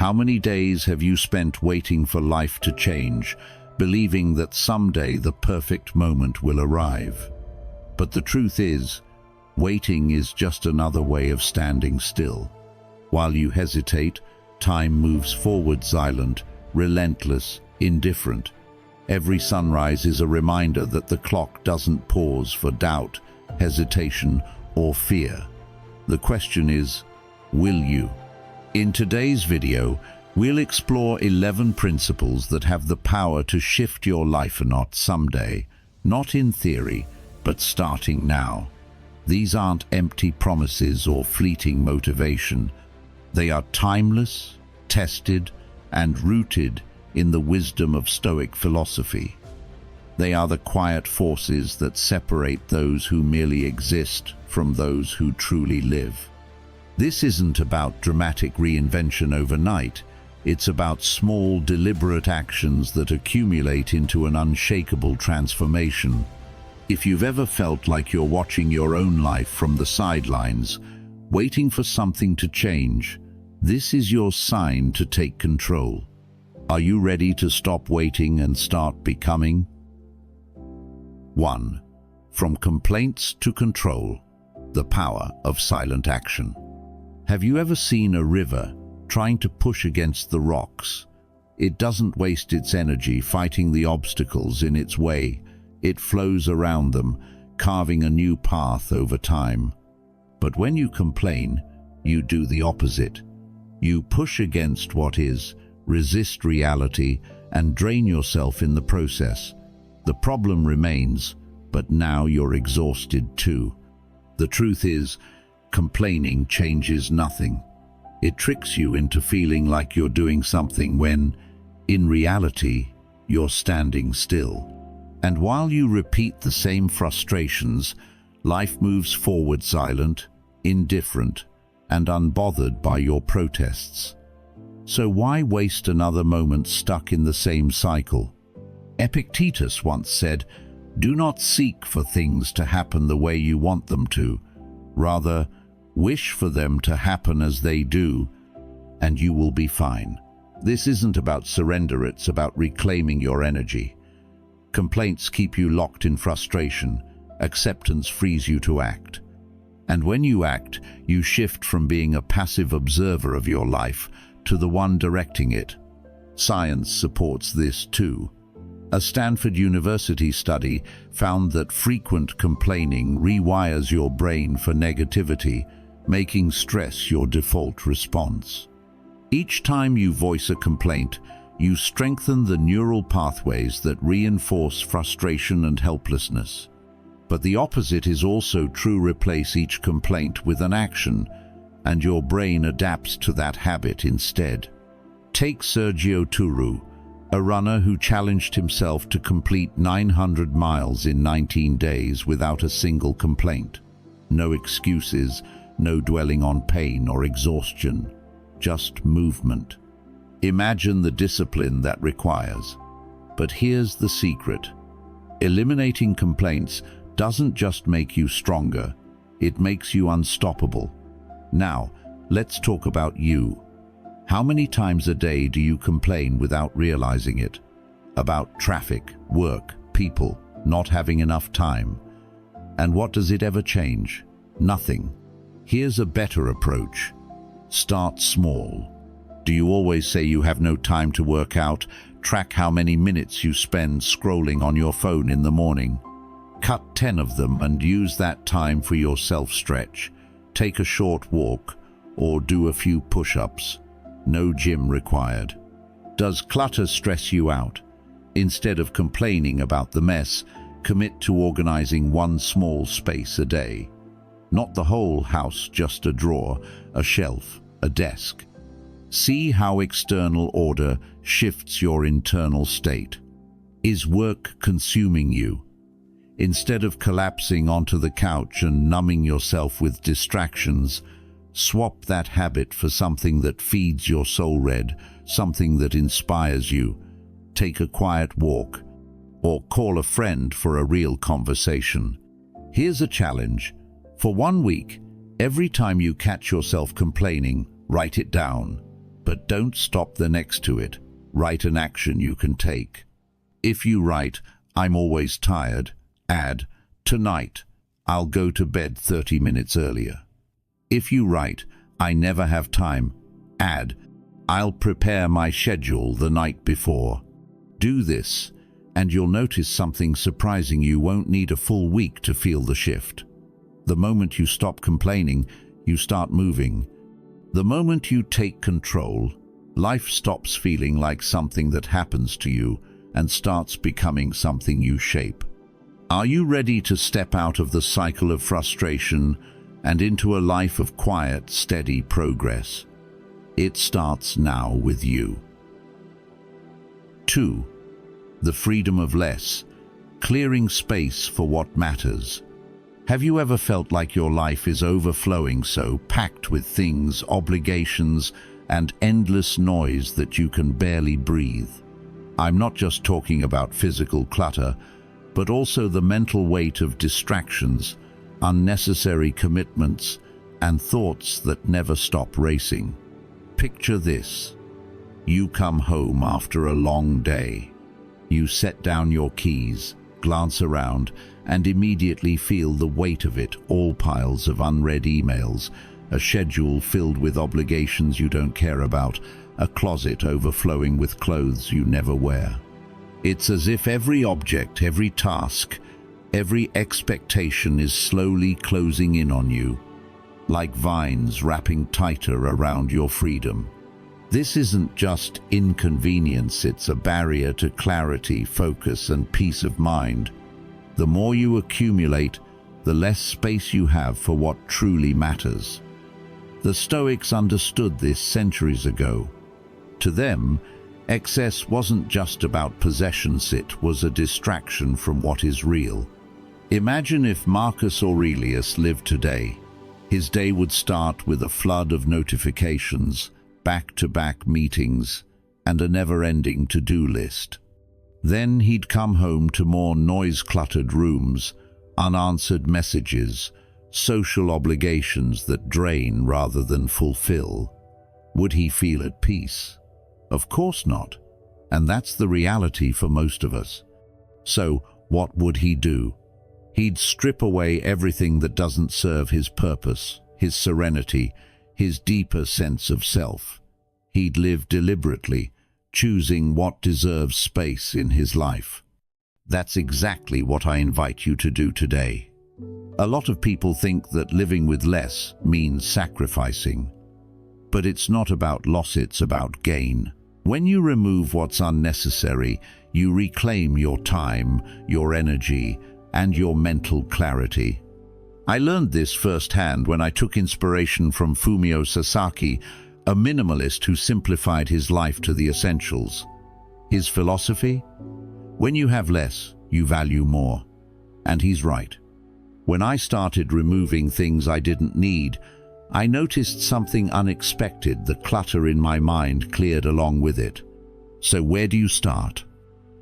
How many days have you spent waiting for life to change, believing that someday the perfect moment will arrive? But the truth is, waiting is just another way of standing still. While you hesitate, time moves forward silent, relentless, indifferent. Every sunrise is a reminder that the clock doesn't pause for doubt, hesitation, or fear. The question is, will you? In today's video, we'll explore 11 principles that have the power to shift your life or not someday, not in theory, but starting now. These aren't empty promises or fleeting motivation. They are timeless, tested, and rooted in the wisdom of Stoic philosophy. They are the quiet forces that separate those who merely exist from those who truly live. This isn't about dramatic reinvention overnight. It's about small, deliberate actions that accumulate into an unshakable transformation. If you've ever felt like you're watching your own life from the sidelines, waiting for something to change, this is your sign to take control. Are you ready to stop waiting and start becoming? 1. From complaints to control, the power of silent action. Have you ever seen a river trying to push against the rocks? It doesn't waste its energy fighting the obstacles in its way. It flows around them, carving a new path over time. But when you complain, you do the opposite. You push against what is, resist reality, and drain yourself in the process. The problem remains, but now you're exhausted too. The truth is, complaining changes nothing. It tricks you into feeling like you're doing something when, in reality, you're standing still. And while you repeat the same frustrations, life moves forward silent, indifferent, and unbothered by your protests. So why waste another moment stuck in the same cycle? Epictetus once said, "Do not seek for things to happen the way you want them to. Rather, wish for them to happen as they do, and you will be fine." This isn't about surrender, it's about reclaiming your energy. Complaints keep you locked in frustration. Acceptance frees you to act. And when you act, you shift from being a passive observer of your life to the one directing it. Science supports this too. A Stanford University study found that frequent complaining rewires your brain for negativity, making stress your default response. Each time you voice a complaint, you strengthen the neural pathways that reinforce frustration and helplessness. But the opposite is also true. Replace each complaint with an action, and your brain adapts to that habit instead. Take Sergio Turu, a runner who challenged himself to complete 900 miles in 19 days without a single complaint. No excuses, no dwelling on pain or exhaustion, just movement. Imagine the discipline that requires. But here's the secret. Eliminating complaints doesn't just make you stronger, it makes you unstoppable. Now, let's talk about you. How many times a day do you complain without realizing it? About traffic, work, people, not having enough time. And what does it ever change? Nothing. Here's a better approach. Start small. Do you always say you have no time to work out? Track how many minutes you spend scrolling on your phone in the morning. Cut 10 of them and use that time for your self-stretch. Take a short walk or do a few push-ups. No gym required. Does clutter stress you out? Instead of complaining about the mess, commit to organizing one small space a day. Not the whole house, just a drawer, a shelf, a desk. See how external order shifts your internal state. Is work consuming you? Instead of collapsing onto the couch and numbing yourself with distractions, swap that habit for something that feeds your soul red, something that inspires you. Take a quiet walk, or call a friend for a real conversation. Here's a challenge. For 1 week, every time you catch yourself complaining, write it down. But don't stop there. Next to it, write an action you can take. If you write, "I'm always tired," add, "Tonight, I'll go to bed 30 minutes earlier." If you write, "I never have time," add, "I'll prepare my schedule the night before." Do this, and you'll notice something surprising. You won't need a full week to feel the shift. The moment you stop complaining, you start moving. The moment you take control, life stops feeling like something that happens to you and starts becoming something you shape. Are you ready to step out of the cycle of frustration and into a life of quiet, steady progress? It starts now with you. 2. The freedom of less, clearing space for what matters. Have you ever felt like your life is overflowing, so packed with things, obligations, and endless noise that you can barely breathe? I'm not just talking about physical clutter, but also the mental weight of distractions, unnecessary commitments, and thoughts that never stop racing. Picture this. You come home after a long day. You set down your keys, glance around, and immediately feel the weight of it, all piles of unread emails, a schedule filled with obligations you don't care about, a closet overflowing with clothes you never wear. It's as if every object, every task, every expectation is slowly closing in on you, like vines wrapping tighter around your freedom. This isn't just inconvenience, it's a barrier to clarity, focus, and peace of mind. The more you accumulate, the less space you have for what truly matters. The Stoics understood this centuries ago. To them, excess wasn't just about possessions, it was a distraction from what is real. Imagine if Marcus Aurelius lived today. His day would start with a flood of notifications, back-to-back meetings, and a never-ending to-do list. Then he'd come home to more noise-cluttered rooms, unanswered messages, social obligations that drain rather than fulfill. Would he feel at peace? Of course not. And that's the reality for most of us. So, what would he do? He'd strip away everything that doesn't serve his purpose, his serenity, his deeper sense of self. He'd live deliberately, choosing what deserves space in his life. That's exactly what I invite you to do today. A lot of people think that living with less means sacrificing. But it's not about loss, it's about gain. When you remove what's unnecessary, you reclaim your time, your energy, and your mental clarity. I learned this firsthand when I took inspiration from Fumio Sasaki, a minimalist who simplified his life to the essentials. His philosophy? When you have less, you value more. And he's right. When I started removing things I didn't need, I noticed something unexpected. The clutter in my mind cleared along with it. So where do you start?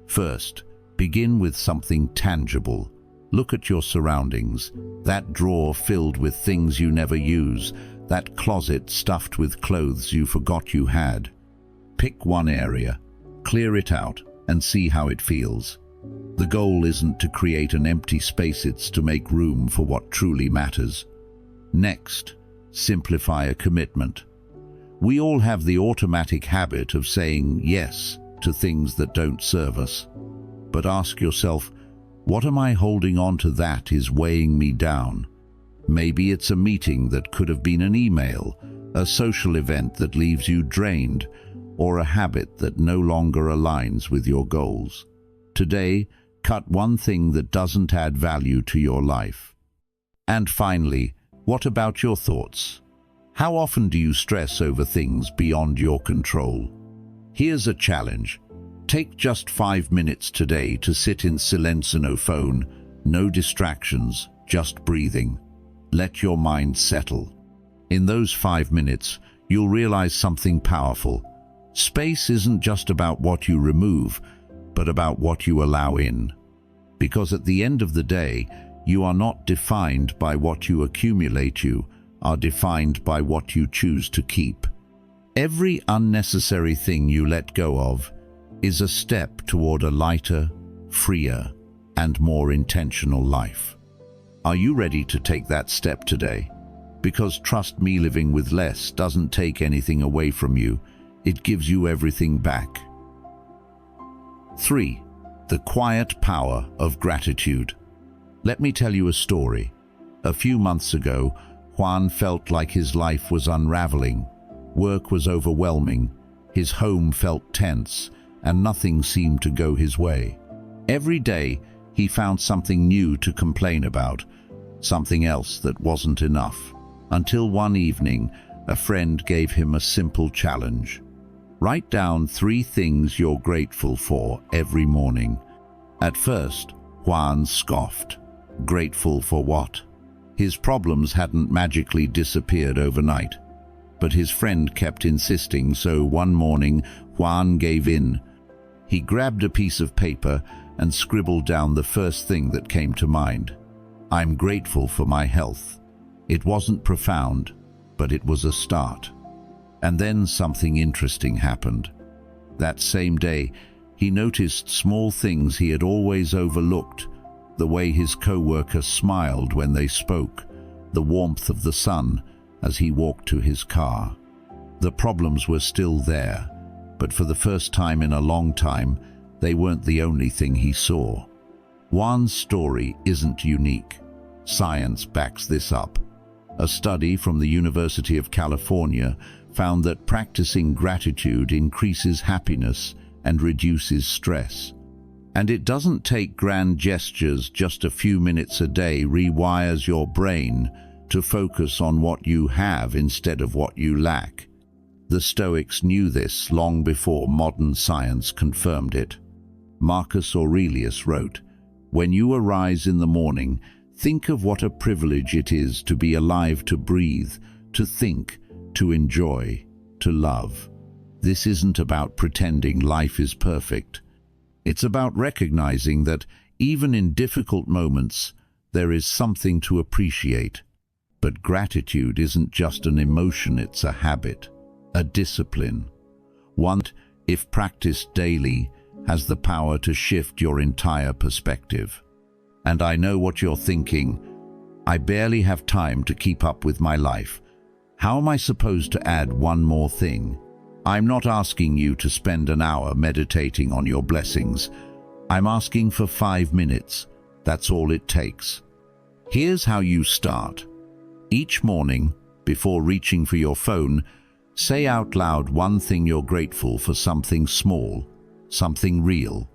First, begin with something tangible. Look at your surroundings, that drawer filled with things you never use, that closet stuffed with clothes you forgot you had. Pick one area, clear it out, and see how it feels. The goal isn't to create an empty space, it's to make room for what truly matters. Next, simplify a commitment. We all have the automatic habit of saying yes to things that don't serve us. But ask yourself, what am I holding on to that is weighing me down? Maybe it's a meeting that could have been an email, a social event that leaves you drained, or a habit that no longer aligns with your goals. Today, cut one thing that doesn't add value to your life. And finally, what about your thoughts? How often do you stress over things beyond your control? Here's a challenge. Take just 5 minutes today to sit in silence, no phone, no distractions, just breathing. Let your mind settle. In those 5 minutes, you'll realize something powerful. Space isn't just about what you remove, but about what you allow in. Because at the end of the day, you are not defined by what you accumulate, you are defined by what you choose to keep. Every unnecessary thing you let go of is a step toward a lighter, freer, and more intentional life. Are you ready to take that step today? Because trust me, living with less doesn't take anything away from you, it gives you everything back. 3. The quiet power of gratitude. Let me tell you a story. A few months ago, Juan felt like his life was unraveling. Work was overwhelming, his home felt tense, and nothing seemed to go his way. Every day, he found something new to complain about, something else that wasn't enough. Until one evening, a friend gave him a simple challenge. Write down 3 things you're grateful for every morning. At first, Juan scoffed. Grateful for what? His problems hadn't magically disappeared overnight. But his friend kept insisting, so one morning, Juan gave in. He grabbed a piece of paper and scribbled down the first thing that came to mind. I'm grateful for my health. It wasn't profound, but it was a start. And then something interesting happened. That same day, he noticed small things he had always overlooked, the way his co-worker smiled when they spoke, the warmth of the sun as he walked to his car. The problems were still there, but for the first time in a long time, they weren't the only thing he saw. Juan's story isn't unique. Science backs this up. A study from the University of California found that practicing gratitude increases happiness and reduces stress. And it doesn't take grand gestures. Just a few minutes a day rewires your brain to focus on what you have instead of what you lack. The Stoics knew this long before modern science confirmed it. Marcus Aurelius wrote, "When you arise in the morning, think of what a privilege it is to be alive, to breathe, to think, to enjoy, to love." This isn't about pretending life is perfect. It's about recognizing that even in difficult moments, there is something to appreciate. But gratitude isn't just an emotion, it's a habit, a discipline. One, if practiced daily, has the power to shift your entire perspective. And I know what you're thinking. I barely have time to keep up with my life. How am I supposed to add one more thing? I'm not asking you to spend an hour meditating on your blessings. I'm asking for 5 minutes. That's all it takes. Here's how you start. Each morning, before reaching for your phone, say out loud one thing you're grateful for, something small, something real.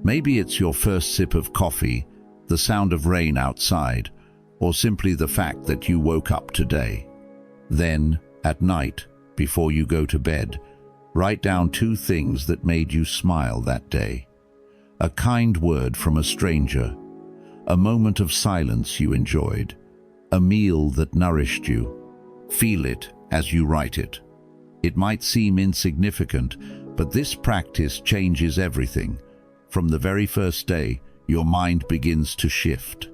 Maybe it's your first sip of coffee, the sound of rain outside, or simply the fact that you woke up today. Then, at night, before you go to bed, write down 2 things that made you smile that day. A kind word from a stranger, a moment of silence you enjoyed, a meal that nourished you. Feel it as you write it. It might seem insignificant, but this practice changes everything. From the very first day, your mind begins to shift.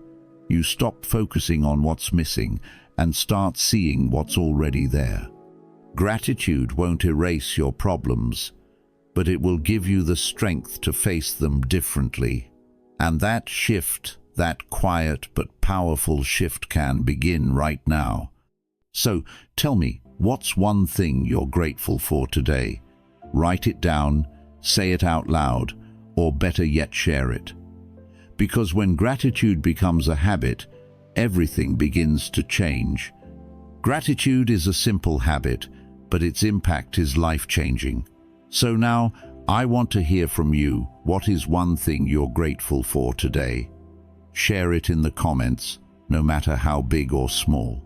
You stop focusing on what's missing and start seeing what's already there. Gratitude won't erase your problems, but it will give you the strength to face them differently. And that shift, that quiet but powerful shift, can begin right now. So tell me, what's one thing you're grateful for today? Write it down, say it out loud, or better yet, share it. Because when gratitude becomes a habit, everything begins to change. Gratitude is a simple habit, but its impact is life-changing. So now, I want to hear from you. What is one thing you're grateful for today? Share it in the comments, no matter how big or small.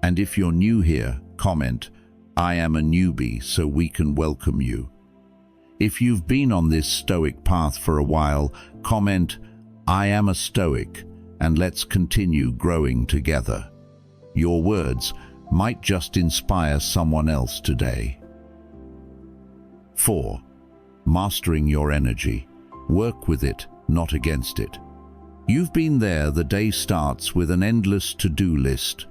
And if you're new here, comment, "I am a newbie," so we can welcome you. If you've been on this Stoic path for a while, comment, "I am a Stoic," and let's continue growing together. Your words might just inspire someone else today. 4. Mastering your energy. Work with it, not against it. You've been there. The day starts with an endless to-do list.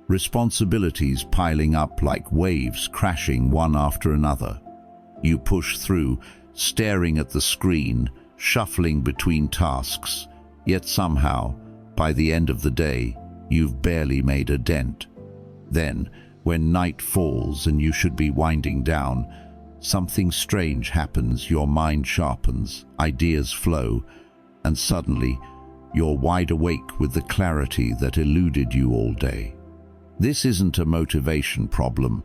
responsibilities piling up like waves crashing one after another. You push through, staring at the screen, shuffling between tasks, yet somehow, by the end of the day, you've barely made a dent. Then, when night falls and you should be winding down, something strange happens. Your mind sharpens, ideas flow, and suddenly you're wide awake with the clarity that eluded you all day. This isn't a motivation problem.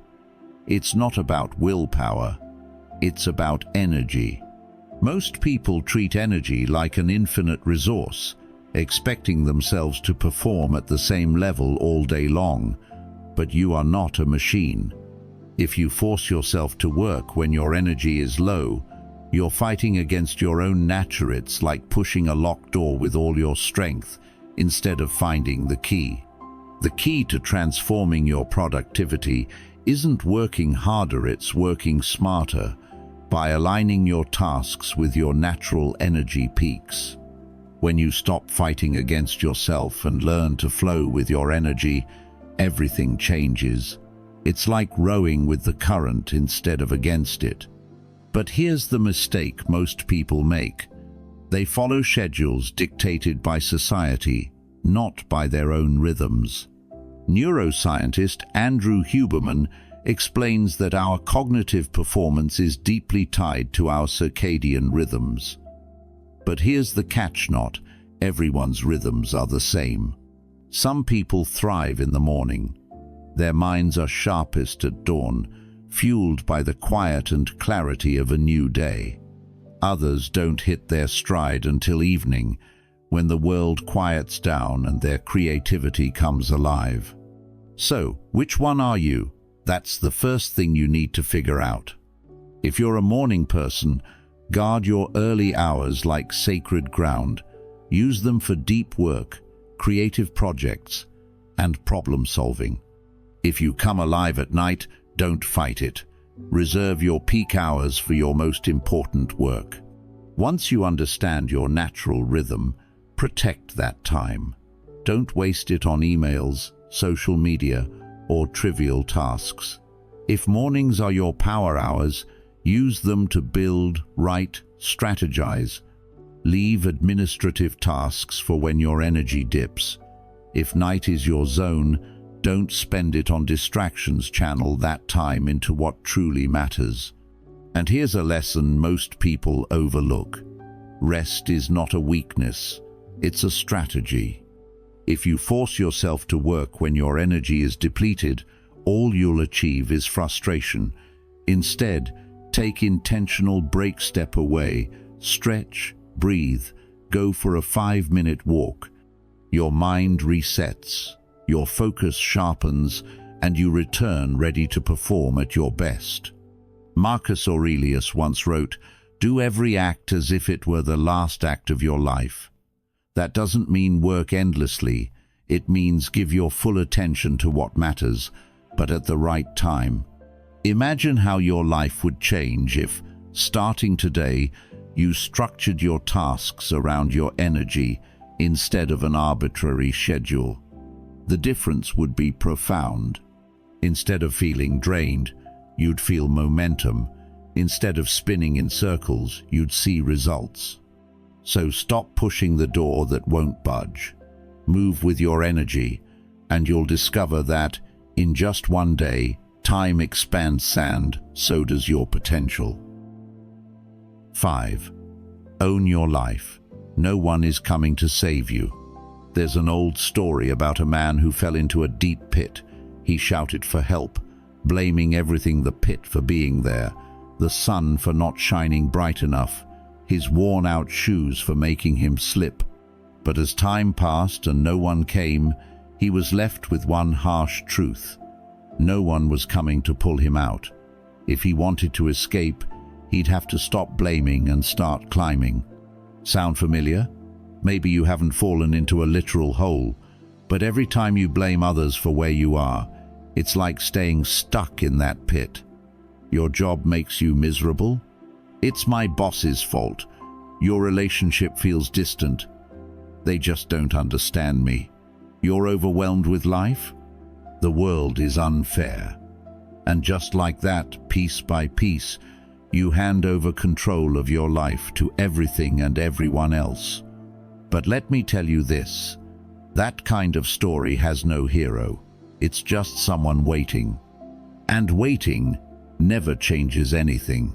It's not about willpower. It's about energy. Most people treat energy like an infinite resource, expecting themselves to perform at the same level all day long. But you are not a machine. If you force yourself to work when your energy is low, you're fighting against your own nature. It's like pushing a locked door with all your strength instead of finding the key. The key to transforming your productivity isn't working harder, it's working smarter, by aligning your tasks with your natural energy peaks. When you stop fighting against yourself and learn to flow with your energy, everything changes. It's like rowing with the current instead of against it. But here's the mistake most people make. They follow schedules dictated by society, not by their own rhythms. Neuroscientist Andrew Huberman explains that our cognitive performance is deeply tied to our circadian rhythms. But here's the catch: not everyone's rhythms are the same. Some people thrive in the morning. Their minds are sharpest at dawn, fueled by the quiet and clarity of a new day. Others don't hit their stride until evening, when the world quiets down and their creativity comes alive. So, which one are you? That's the first thing you need to figure out. If you're a morning person, guard your early hours like sacred ground. Use them for deep work, creative projects, and problem solving. If you come alive at night, don't fight it. Reserve your peak hours for your most important work. Once you understand your natural rhythm, protect that time. Don't waste it on emails, social media, or trivial tasks. If mornings are your power hours, use them to build, write, strategize. Leave administrative tasks for when your energy dips. If night is your zone, don't spend it on distractions. Channel that time into what truly matters. And here's a lesson most people overlook. Rest is not a weakness, it's a strategy. If you force yourself to work when your energy is depleted, all you'll achieve is frustration. Instead, take intentional break, step away, stretch, breathe, go for a 5-minute walk. Your mind resets, your focus sharpens, and you return ready to perform at your best. Marcus Aurelius once wrote, "Do every act as if it were the last act of your life." That doesn't mean work endlessly. It means give your full attention to what matters, but at the right time. Imagine how your life would change if, starting today, you structured your tasks around your energy instead of an arbitrary schedule. The difference would be profound. Instead of feeling drained, you'd feel momentum. Instead of spinning in circles, you'd see results. So stop pushing the door that won't budge. Move with your energy, and you'll discover that, in just one day, time expands sand, so does your potential. 5. Own your life. No one is coming to save you. There's an old story about a man who fell into a deep pit. He shouted for help, blaming everything: the pit for being there, the sun for not shining bright enough, his worn-out shoes for making him slip. But as time passed and no one came, he was left with one harsh truth. No one was coming to pull him out. If he wanted to escape, he'd have to stop blaming and start climbing. Sound familiar? Maybe you haven't fallen into a literal hole, but every time you blame others for where you are, it's like staying stuck in that pit. Your job makes you miserable? It's my boss's fault. Your relationship feels distant. They just don't understand me. You're overwhelmed with life? The world is unfair. And just like that, piece by piece, you hand over control of your life to everything and everyone else. But let me tell you this, that kind of story has no hero. It's just someone waiting. And waiting never changes anything.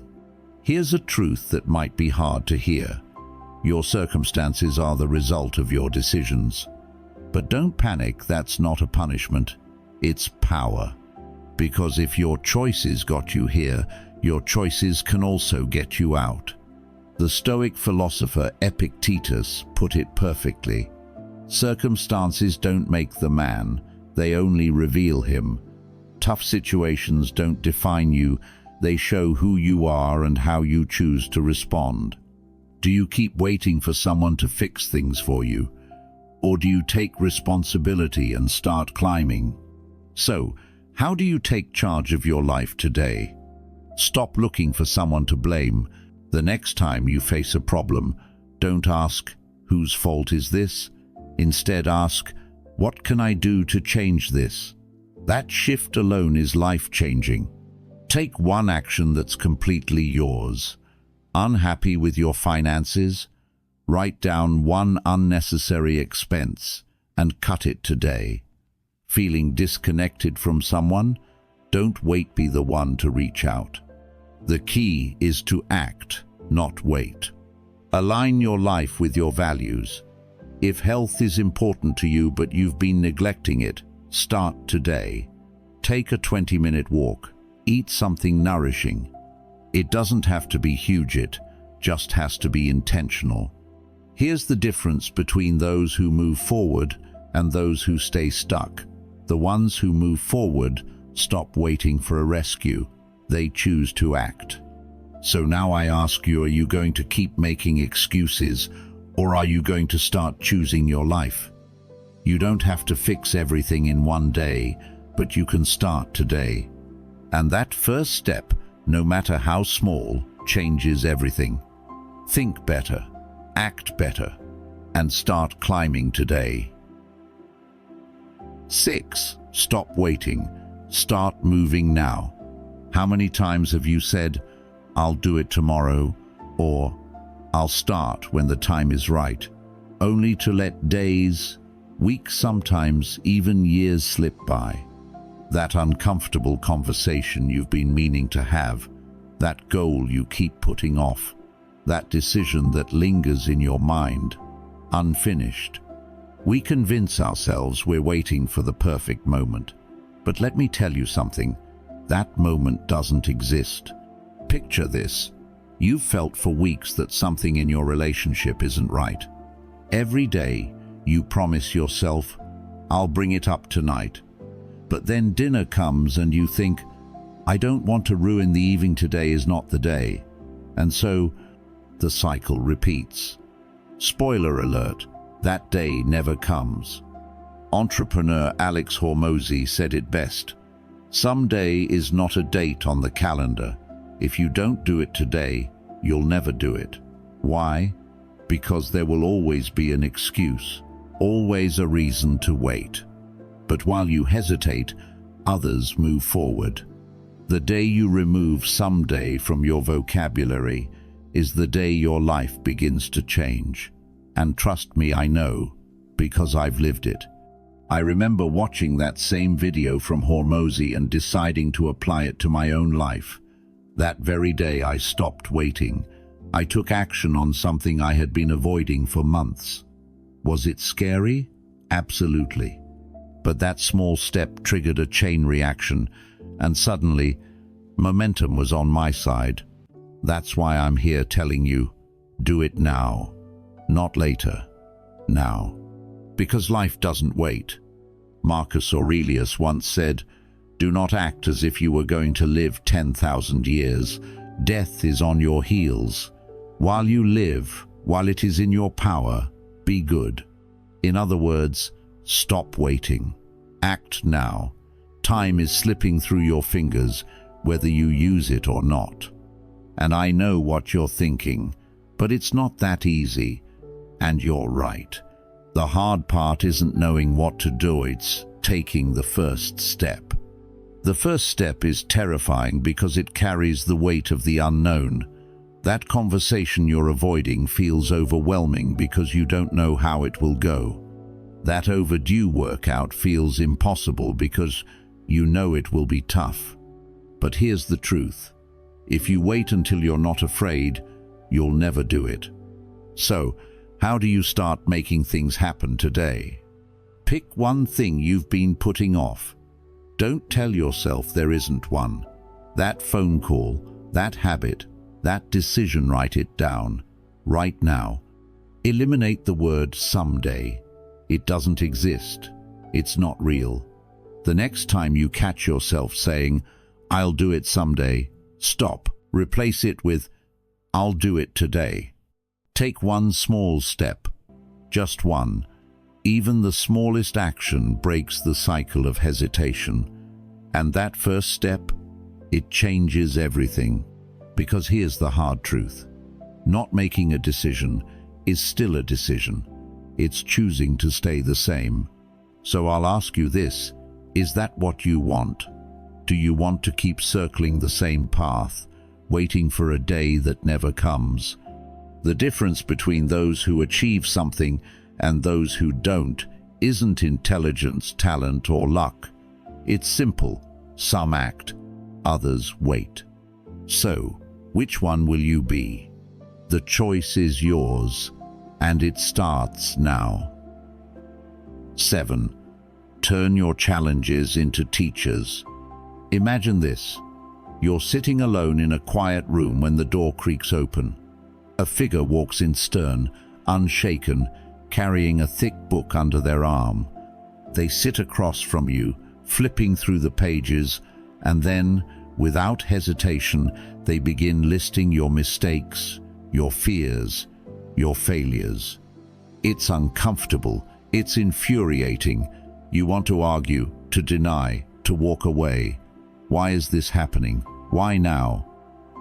Here's a truth that might be hard to hear. Your circumstances are the result of your decisions. But don't panic, that's not a punishment. It's power. Because if your choices got you here, your choices can also get you out. The Stoic philosopher Epictetus put it perfectly. Circumstances don't make the man, they only reveal him. Tough situations don't define you, they show who you are and how you choose to respond. Do you keep waiting for someone to fix things for you? Or do you take responsibility and start climbing? So, how do you take charge of your life today? Stop looking for someone to blame. The next time you face a problem, don't ask, whose fault is this? Instead ask, what can I do to change this? That shift alone is life-changing. Take one action that's completely yours. Unhappy with your finances? Write down one unnecessary expense and cut it today. Feeling disconnected from someone? Don't wait, be the one to reach out. The key is to act, not wait. Align your life with your values. If health is important to you but you've been neglecting it, start today. Take a 20-minute walk. Eat something nourishing. It doesn't have to be huge, it just has to be intentional. Here's the difference between those who move forward and those who stay stuck. The ones who move forward stop waiting for a rescue. They choose to act. So now I ask you, are you going to keep making excuses, or are you going to start choosing your life? You don't have to fix everything in one day, but you can start today. And that first step, no matter how small, changes everything. Think better, act better, and start climbing today. 6. Stop waiting. Start moving now. How many times have you said, I'll do it tomorrow, or I'll start when the time is right, only to let days, weeks, sometimes even years slip by? That uncomfortable conversation you've been meaning to have, that goal you keep putting off, that decision that lingers in your mind, unfinished. We convince ourselves we're waiting for the perfect moment. But let me tell you something, that moment doesn't exist. Picture this. You've felt for weeks that something in your relationship isn't right. Every day, you promise yourself, I'll bring it up tonight. But then dinner comes and you think, I don't want to ruin the evening, today is not the day. And so, the cycle repeats. Spoiler alert, that day never comes. Entrepreneur Alex Hormozi said it best. Someday is not a date on the calendar. If you don't do it today, you'll never do it. Why? Because there will always be an excuse, always a reason to wait. But while you hesitate, others move forward. The day you remove someday from your vocabulary is the day your life begins to change. And trust me, I know, because I've lived it. I remember watching that same video from Hormozi and deciding to apply it to my own life. That very day I stopped waiting. I took action on something I had been avoiding for months. Was it scary? Absolutely. But that small step triggered a chain reaction, and suddenly, momentum was on my side. That's why I'm here telling you, do it now. Not later. Now. Because life doesn't wait. Marcus Aurelius once said, do not act as if you were going to live 10,000 years. Death is on your heels. While you live, while it is in your power, be good. In other words, stop waiting. Act now. Time is slipping through your fingers, whether you use it or not. And I know what you're thinking, but it's not that easy. And you're right. The hard part isn't knowing what to do, it's taking the first step. The first step is terrifying because it carries the weight of the unknown. That conversation you're avoiding feels overwhelming because you don't know how it will go. That overdue workout feels impossible because you know it will be tough. But here's the truth. If you wait until you're not afraid, you'll never do it. So, how do you start making things happen today? Pick one thing you've been putting off. Don't tell yourself there isn't one. That phone call, that habit, that decision, write it down. Right now. Eliminate the word someday. It doesn't exist. It's not real. The next time you catch yourself saying, I'll do it someday, stop. Replace it with, I'll do it today. Take one small step. Just one. Even the smallest action breaks the cycle of hesitation. And that first step, it changes everything. Because here's the hard truth. Not making a decision is still a decision. It's choosing to stay the same. So I'll ask you this, is that what you want? Do you want to keep circling the same path, waiting for a day that never comes? The difference between those who achieve something and those who don't isn't intelligence, talent, or luck. It's simple. Some act, others wait. So, which one will you be? The choice is yours, and it starts now. 7. Turn your challenges into teachers. Imagine this. You're sitting alone in a quiet room when the door creaks open. A figure walks in stern, unshaken, carrying a thick book under their arm. They sit across from you, flipping through the pages, and then, without hesitation, they begin listing your mistakes, your fears, your failures. It's uncomfortable, it's infuriating. You want to argue, to deny, to walk away. Why is this happening? Why now?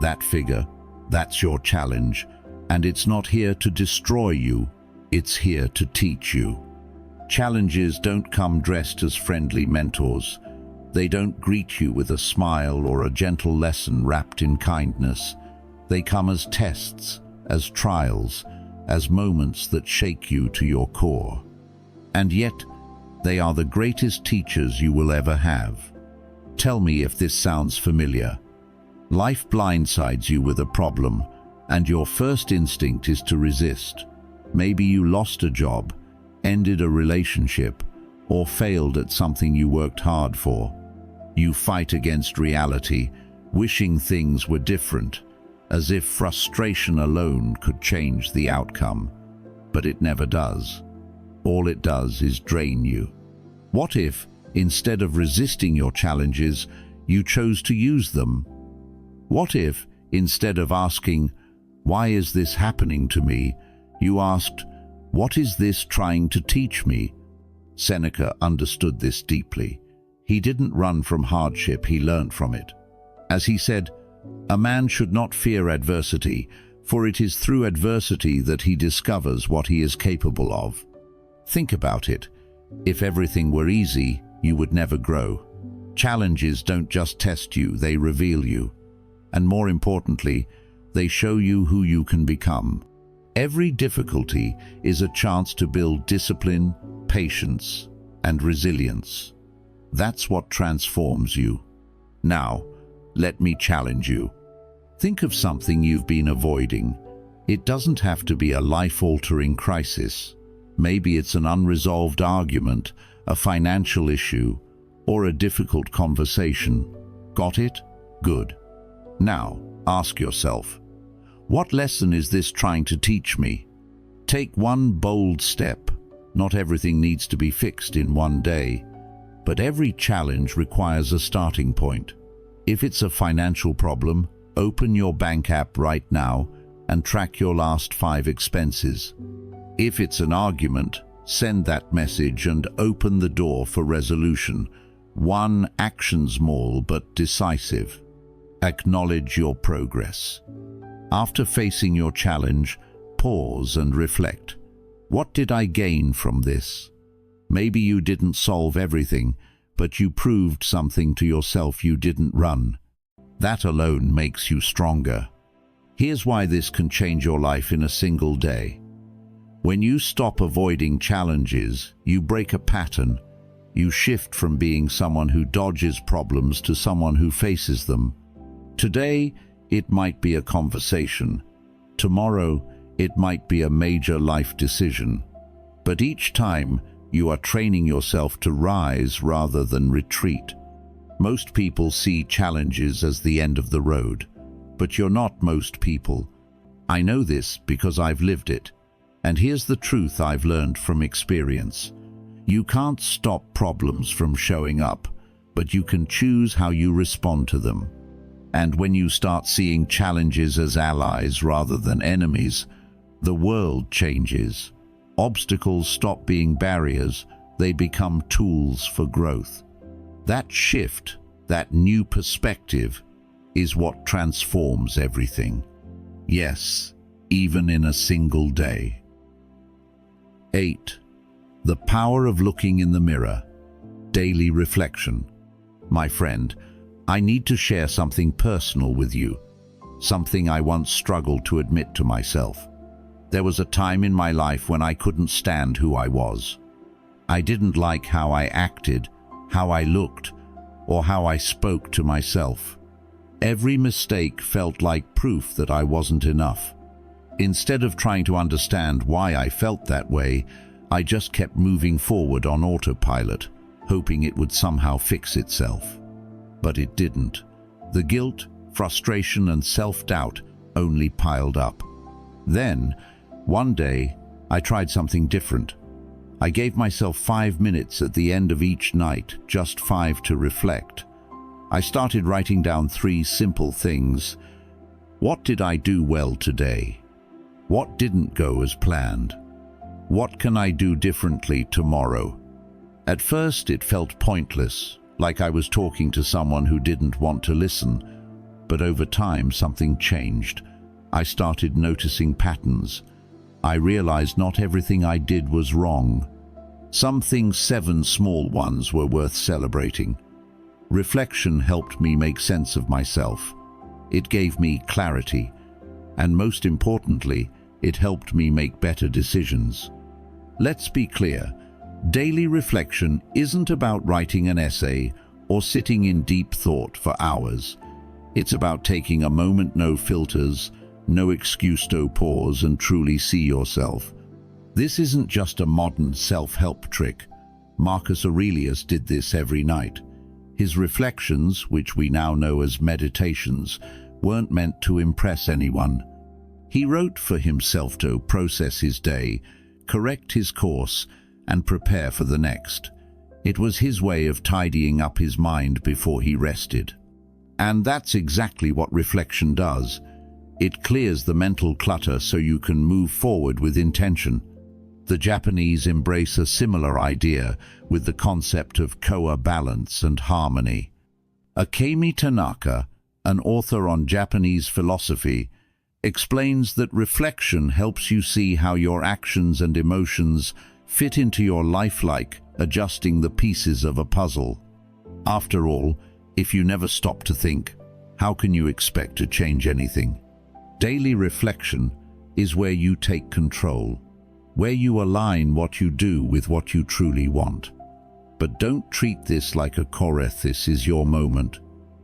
That figure, that's your challenge, and it's not here to destroy you. It's here to teach you. Challenges don't come dressed as friendly mentors. They don't greet you with a smile or a gentle lesson wrapped in kindness. They come as tests, as trials, as moments that shake you to your core. And yet, they are the greatest teachers you will ever have. Tell me if this sounds familiar. Life blindsides you with a problem, and your first instinct is to resist. Maybe you lost a job, ended a relationship, or failed at something you worked hard for. You fight against reality, wishing things were different, as if frustration alone could change the outcome. But it never does. All it does is drain you. What if, instead of resisting your challenges, you chose to use them? What if, instead of asking, "Why is this happening to me?" you asked, "What is this trying to teach me?" Seneca understood this deeply. He didn't run from hardship, he learned from it. As he said, "A man should not fear adversity, for it is through adversity that he discovers what he is capable of." Think about it. If everything were easy, you would never grow. Challenges don't just test you, they reveal you. And more importantly, they show you who you can become. Every difficulty is a chance to build discipline, patience, and resilience. That's what transforms you. Now, let me challenge you. Think of something you've been avoiding. It doesn't have to be a life-altering crisis. Maybe it's an unresolved argument, a financial issue, or a difficult conversation. Got it? Good. Now, ask yourself, what lesson is this trying to teach me? Take one bold step. Not everything needs to be fixed in one day, but every challenge requires a starting point. If it's a financial problem, open your bank app right now and track your last 5 expenses. If it's an argument, send that message and open the door for resolution. One action, small but decisive. Acknowledge your progress. After facing your challenge, pause and reflect. What did I gain from this? Maybe you didn't solve everything, but you proved something to yourself you didn't run. That alone makes you stronger. Here's why this can change your life in a single day. When you stop avoiding challenges, you break a pattern. You shift from being someone who dodges problems to someone who faces them. Today, it might be a conversation. Tomorrow, it might be a major life decision. But each time, you are training yourself to rise rather than retreat. Most people see challenges as the end of the road, but you're not most people. I know this because I've lived it. And here's the truth I've learned from experience. You can't stop problems from showing up, but you can choose how you respond to them. And when you start seeing challenges as allies rather than enemies, the world changes. Obstacles stop being barriers, they become tools for growth. That shift, that new perspective, is what transforms everything. Yes, even in a single day. 8. The power of looking in the mirror. Daily reflection. My friend, I need to share something personal with you, something I once struggled to admit to myself. There was a time in my life when I couldn't stand who I was. I didn't like how I acted, how I looked, or how I spoke to myself. Every mistake felt like proof that I wasn't enough. Instead of trying to understand why I felt that way, I just kept moving forward on autopilot, hoping it would somehow fix itself. But it didn't. The guilt, frustration, and self-doubt only piled up. Then, one day, I tried something different. I gave myself 5 minutes at the end of each night, just 5 to reflect. I started writing down 3 simple things. What did I do well today? What didn't go as planned? What can I do differently tomorrow? At first, it felt pointless, like I was talking to someone who didn't want to listen. But over time, something changed. I started noticing patterns. I realized not everything I did was wrong. Some things, 7 small ones, were worth celebrating. Reflection helped me make sense of myself. It gave me clarity. And most importantly, it helped me make better decisions. Let's be clear. Daily reflection isn't about writing an essay or sitting in deep thought for hours. It's about taking a moment, no filters, no excuse to pause and truly see yourself. This isn't just a modern self-help trick. Marcus Aurelius did this every night. His reflections, which we now know as meditations, weren't meant to impress anyone. He wrote for himself to process his day, correct his course, and prepare for the next. It was his way of tidying up his mind before he rested. And that's exactly what reflection does. It clears the mental clutter so you can move forward with intention. The Japanese embrace a similar idea with the concept of koa, balance, and harmony. Akemi Tanaka, an author on Japanese philosophy, explains that reflection helps you see how your actions and emotions fit into your life, like adjusting the pieces of a puzzle. After all, if you never stop to think, how can you expect to change anything? Daily reflection is where you take control, where you align what you do with what you truly want. But don't treat this like a chore. This is your moment,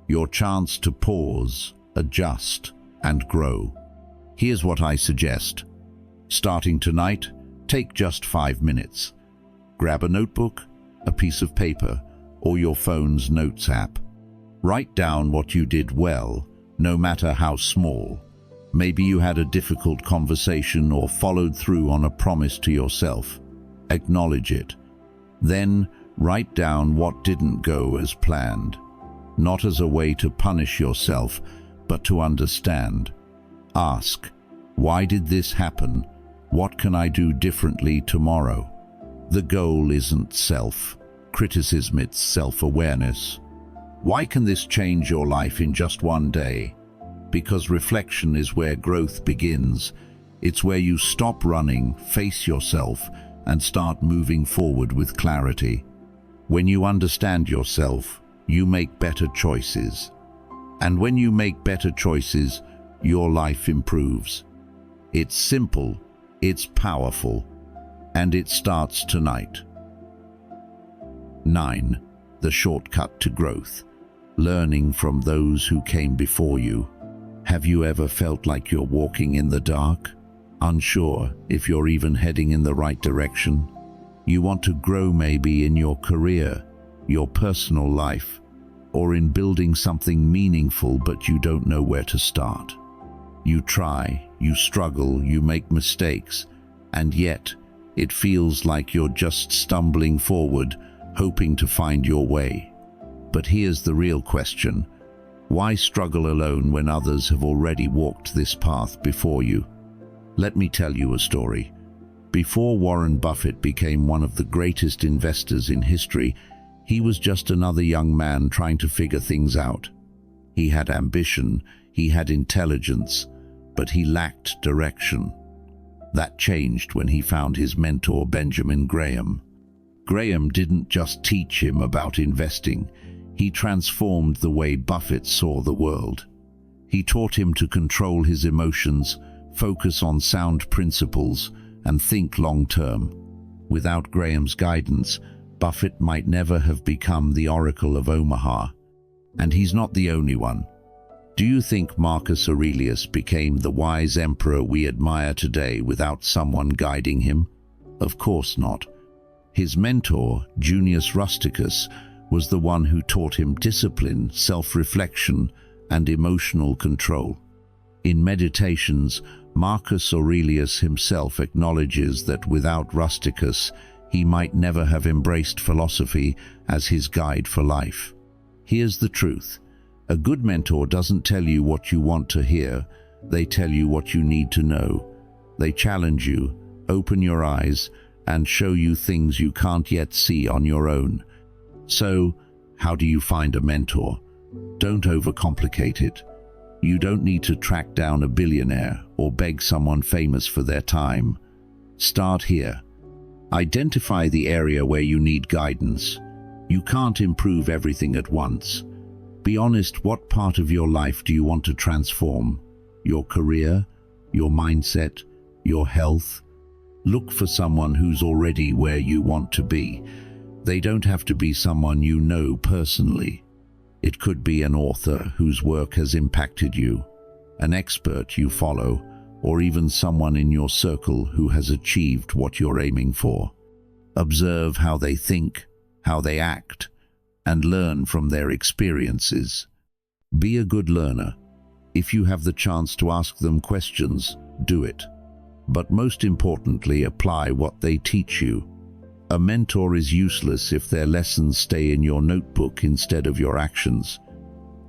your chance to pause, adjust, and grow. Here's what I suggest. Starting tonight, take just 5 minutes. Grab a notebook, a piece of paper, or your phone's notes app. Write down what you did well, no matter how small. Maybe you had a difficult conversation or followed through on a promise to yourself. Acknowledge it. Then write down what didn't go as planned. Not as a way to punish yourself, but to understand. Ask, why did this happen? What can I do differently tomorrow? The goal isn't self-criticism, it's self-awareness. Why can this change your life in just one day? Because reflection is where growth begins. It's where you stop running, face yourself, and start moving forward with clarity. When you understand yourself, you make better choices. And when you make better choices, your life improves. It's simple, it's powerful, and it starts tonight. 9. The shortcut to growth. Learning from those who came before you. Have you ever felt like you're walking in the dark? Unsure if you're even heading in the right direction? You want to grow maybe in your career, your personal life, or in building something meaningful, but you don't know where to start. You try, you struggle, you make mistakes, and yet it feels like you're just stumbling forward, hoping to find your way. But here's the real question. Why struggle alone when others have already walked this path before you? Let me tell you a story. Before Warren Buffett became one of the greatest investors in history, he was just another young man trying to figure things out. He had ambition, he had intelligence, but he lacked direction. That changed when he found his mentor, Benjamin Graham. Graham didn't just teach him about investing, he transformed the way Buffett saw the world. He taught him to control his emotions, focus on sound principles, and think long-term. Without Graham's guidance, Buffett might never have become the Oracle of Omaha. And he's not the only one. Do you think Marcus Aurelius became the wise emperor we admire today without someone guiding him? Of course not. His mentor, Junius Rusticus, was the one who taught him discipline, self-reflection, and emotional control. In Meditations, Marcus Aurelius himself acknowledges that without Rusticus, he might never have embraced philosophy as his guide for life. Here's the truth. A good mentor doesn't tell you what you want to hear, they tell you what you need to know. They challenge you, open your eyes, and show you things you can't yet see on your own. So, how do you find a mentor? Don't overcomplicate it. You don't need to track down a billionaire or beg someone famous for their time. Start here. Identify the area where you need guidance. You can't improve everything at once. Be honest, what part of your life do you want to transform? Your career, your mindset, your health? Look for someone who's already where you want to be. They don't have to be someone you know personally. It could be an author whose work has impacted you, an expert you follow, or even someone in your circle who has achieved what you're aiming for. Observe how they think, how they act, and learn from their experiences. Be a good learner. If you have the chance to ask them questions, do it. But most importantly, apply what they teach you. A mentor is useless if their lessons stay in your notebook instead of your actions.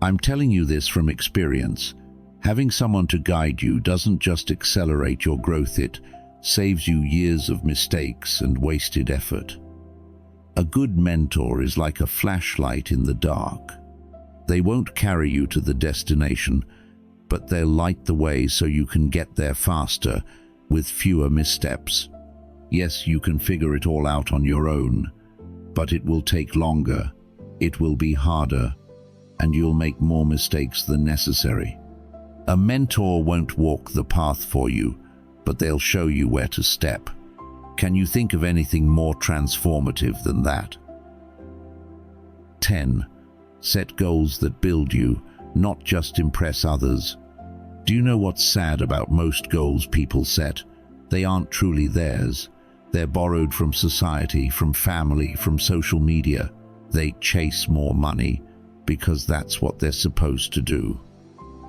I'm telling you this from experience. Having someone to guide you doesn't just accelerate your growth, it saves you years of mistakes and wasted effort. A good mentor is like a flashlight in the dark. They won't carry you to the destination, but they'll light the way so you can get there faster, with fewer missteps. Yes, you can figure it all out on your own, but it will take longer, it will be harder, and you'll make more mistakes than necessary. A mentor won't walk the path for you, but they'll show you where to step. Can you think of anything more transformative than that? 10. Set goals that build you, not just impress others. Do you know what's sad about most goals people set? They aren't truly theirs. They're borrowed from society, from family, from social media. They chase more money because that's what they're supposed to do.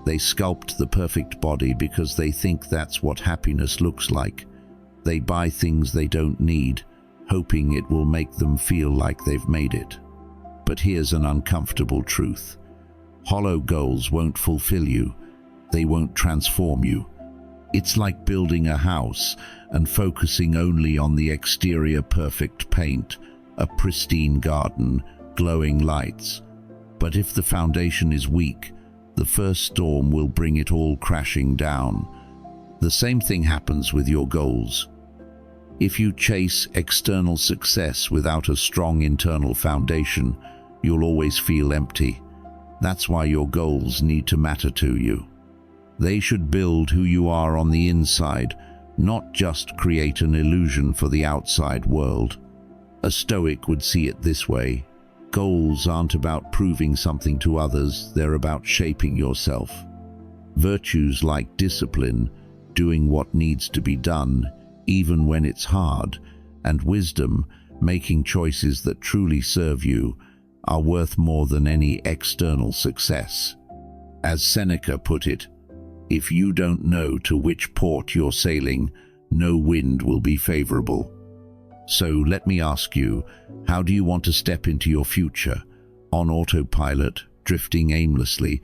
They sculpt the perfect body because they think that's what happiness looks like. They buy things they don't need, hoping it will make them feel like they've made it. But here's an uncomfortable truth. Hollow goals won't fulfill you. They won't transform you. It's like building a house and focusing only on the exterior perfect paint, a pristine garden, glowing lights. But if the foundation is weak, the first storm will bring it all crashing down. The same thing happens with your goals. If you chase external success without a strong internal foundation, you'll always feel empty. That's why your goals need to matter to you. They should build who you are on the inside, not just create an illusion for the outside world. A Stoic would see it this way. Goals aren't about proving something to others, they're about shaping yourself. Virtues like discipline, doing what needs to be done, even when it's hard, and wisdom, making choices that truly serve you, are worth more than any external success. As Seneca put it, if you don't know to which port you're sailing, no wind will be favorable. So let me ask you, how do you want to step into your future? On autopilot, drifting aimlessly,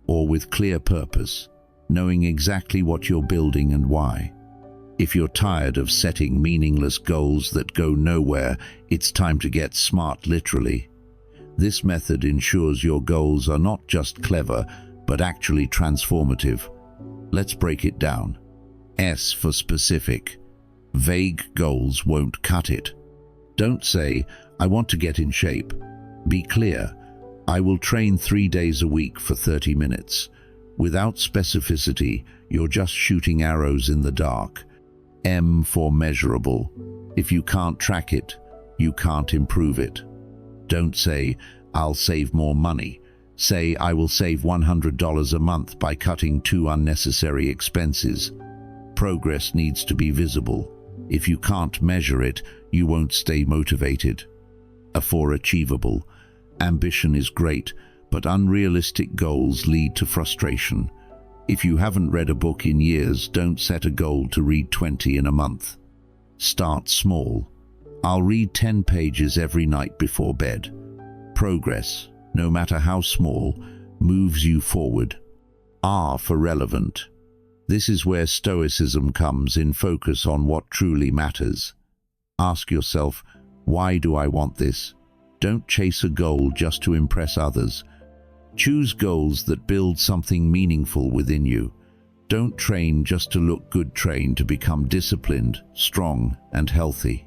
or with clear purpose, knowing exactly what you're building and why? If you're tired of setting meaningless goals that go nowhere, it's time to get smart literally. This method ensures your goals are not just clever, but actually transformative. Let's break it down. S for specific. Vague goals won't cut it. Don't say, I want to get in shape. Be clear, I will train 3 days a week for 30 minutes. Without specificity, you're just shooting arrows in the dark. M for measurable. If you can't track it, you can't improve it. Don't say, I'll save more money. Say, I will save $100 a month by cutting 2 unnecessary expenses. Progress needs to be visible. If you can't measure it, you won't stay motivated. A for achievable. Ambition is great, but unrealistic goals lead to frustration. If you haven't read a book in years, don't set a goal to read 20 in a month. Start small. I'll read 10 pages every night before bed. Progress, no matter how small, moves you forward. R for relevant. This is where Stoicism comes in focus on what truly matters. Ask yourself, why do I want this? Don't chase a goal just to impress others. Choose goals that build something meaningful within you. Don't train just to look good, train to become disciplined, strong, and healthy.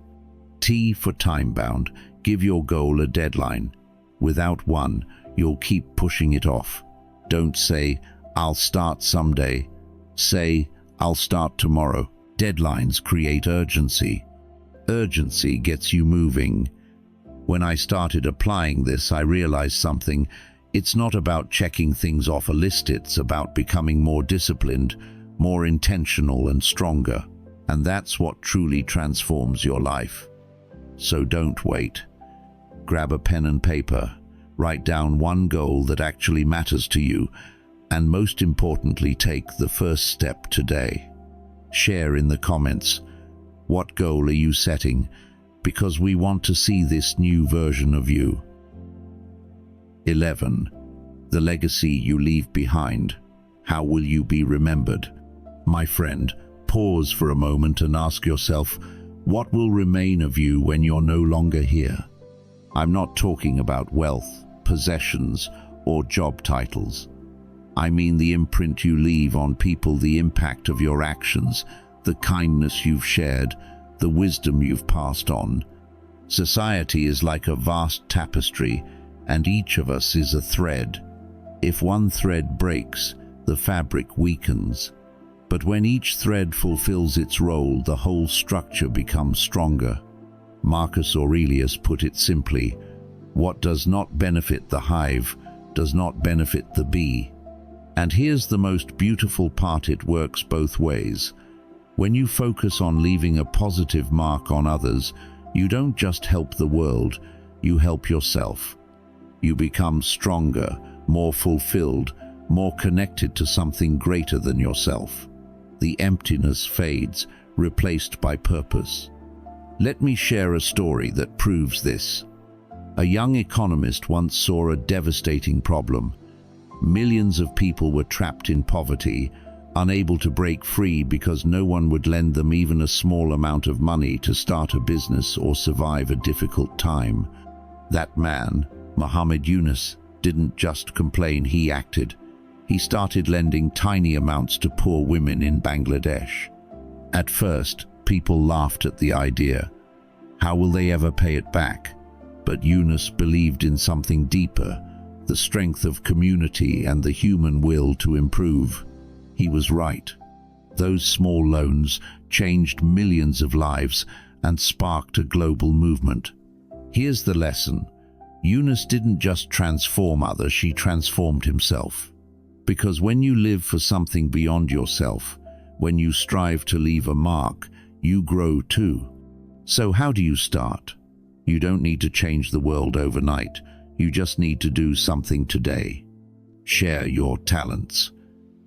T for time-bound. Give your goal a deadline. Without one, you'll keep pushing it off. Don't say, I'll start someday. Say, I'll start tomorrow. Deadlines create urgency. Urgency gets you moving. When I started applying this, I realized something. It's not about checking things off a list, it's about becoming more disciplined, more intentional and stronger. And that's what truly transforms your life. So don't wait. Grab a pen and paper, write down one goal that actually matters to you, and most importantly, take the first step today. Share in the comments, what goal are you setting? Because we want to see this new version of you. 11. The legacy you leave behind. How will you be remembered? My friend, pause for a moment and ask yourself, what will remain of you when you're no longer here? I'm not talking about wealth, possessions, or job titles. I mean the imprint you leave on people, the impact of your actions, the kindness you've shared, the wisdom you've passed on. Society is like a vast tapestry, and each of us is a thread. If one thread breaks, the fabric weakens. But when each thread fulfills its role, the whole structure becomes stronger. Marcus Aurelius put it simply, what does not benefit the hive does not benefit the bee. And here's the most beautiful part, it works both ways. When you focus on leaving a positive mark on others, you don't just help the world, you help yourself. You become stronger, more fulfilled, more connected to something greater than yourself. The emptiness fades, replaced by purpose. Let me share a story that proves this. A young economist once saw a devastating problem. Millions of people were trapped in poverty, unable to break free because no one would lend them even a small amount of money to start a business or survive a difficult time. That man, Muhammad Yunus, didn't just complain, he acted. He started lending tiny amounts to poor women in Bangladesh. At first, People laughed at the idea. How will they ever pay it back? But Eunice believed in something deeper, the strength of community and the human will to improve. He was right. Those small loans changed millions of lives and sparked a global movement. Here's the lesson. Eunice didn't just transform others, she transformed himself. Because when you live for something beyond yourself, when you strive to leave a mark, you grow too. So how do you start? You don't need to change the world overnight. You just need to do something today. Share your talents.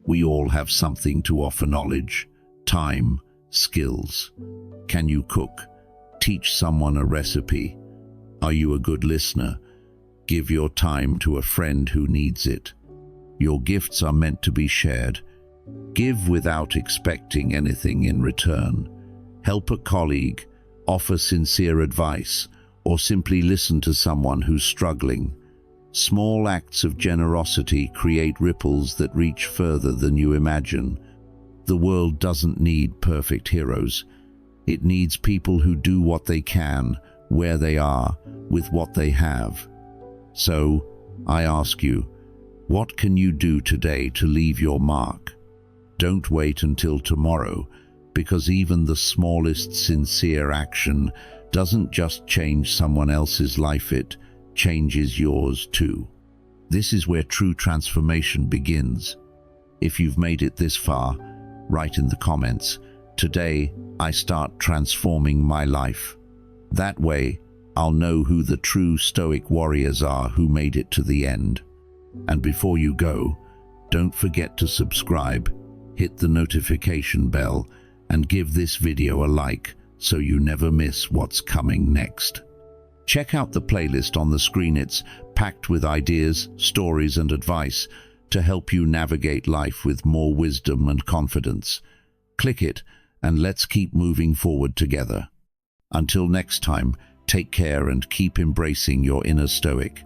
We all have something to offer: knowledge, time, skills. Can you cook? Teach someone a recipe. Are you a good listener? Give your time to a friend who needs it. Your gifts are meant to be shared. Give without expecting anything in return. Help a colleague, offer sincere advice, or simply listen to someone who's struggling. Small acts of generosity create ripples that reach further than you imagine. The world doesn't need perfect heroes. It needs people who do what they can, where they are, with what they have. So, I ask you, what can you do today to leave your mark? Don't wait until tomorrow, because even the smallest sincere action doesn't just change someone else's life, it changes yours too. This is where true transformation begins. If you've made it this far, write in the comments, "Today, I start transforming my life." That way, I'll know who the true Stoic warriors are who made it to the end. And before you go, don't forget to subscribe, hit the notification bell, and give this video a like so you never miss what's coming next. Check out the playlist on the screen. It's packed with ideas, stories, and advice to help you navigate life with more wisdom and confidence. Click it, and let's keep moving forward together. Until next time, take care and keep embracing your inner Stoic.